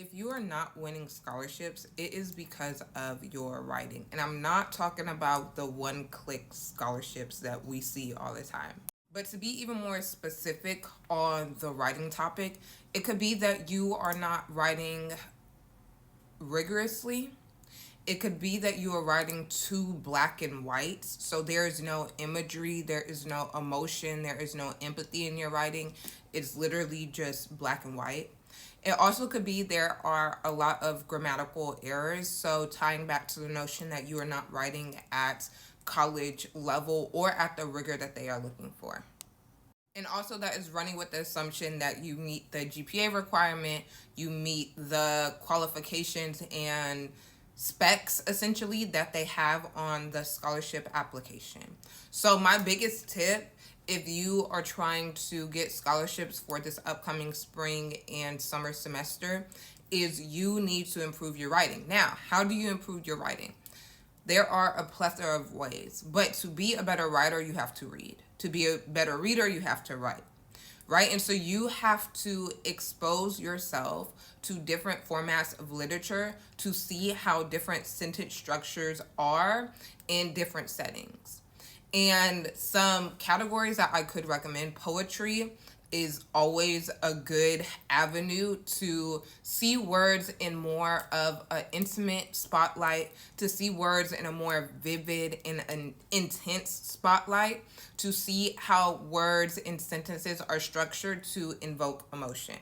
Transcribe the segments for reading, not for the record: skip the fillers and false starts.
If you are not winning scholarships, it is because of your writing. And I'm not talking about the one click scholarships that we see all the time. But to be even more specific on the writing topic, it could be that you are not writing rigorously. It could be that you are writing too black and white. So there is no imagery, there is no emotion, there is no empathy in your writing. It's literally just black and white. It also could be there are a lot of grammatical errors. So tying back to the notion that you are not writing at college level or at the rigor that they are looking for. And also, that is running with the assumption that you meet the GPA requirement, you meet the qualifications and specs essentially that they have on the scholarship application. So, my biggest tip, if you are trying to get scholarships for this upcoming spring and summer semester, is you need to improve your writing. Now, how do you improve your writing? There are a plethora of ways, but to be a better writer, you have to read. To be a better reader, you have to write, right? And so you have to expose yourself to different formats of literature to see how different sentence structures are in different settings. And some categories that I could recommend: poetry is always a good avenue to see words in more of an intimate spotlight, to see words in a more vivid and an intense spotlight, to see how words and sentences are structured to invoke emotion.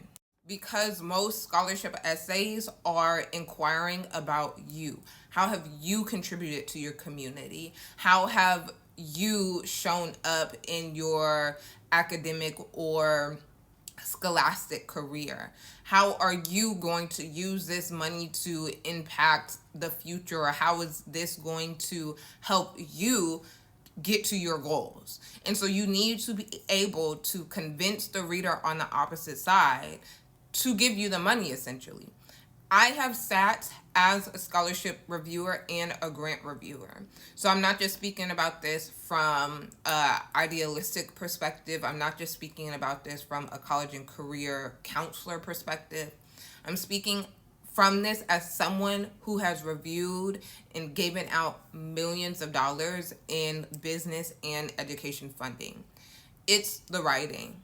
Because most scholarship essays are inquiring about you. How have you contributed to your community? How have you shown up in your academic or scholastic career? How are you going to use this money to impact the future? Or how is this going to help you get to your goals? And so you need to be able to convince the reader on the opposite side to give you the money, essentially. I have sat as a scholarship reviewer and a grant reviewer. So I'm not just speaking about this from an idealistic perspective. I'm not just speaking about this from a college and career counselor perspective. I'm speaking from this as someone who has reviewed and given out millions of dollars in business and education funding. It's the writing.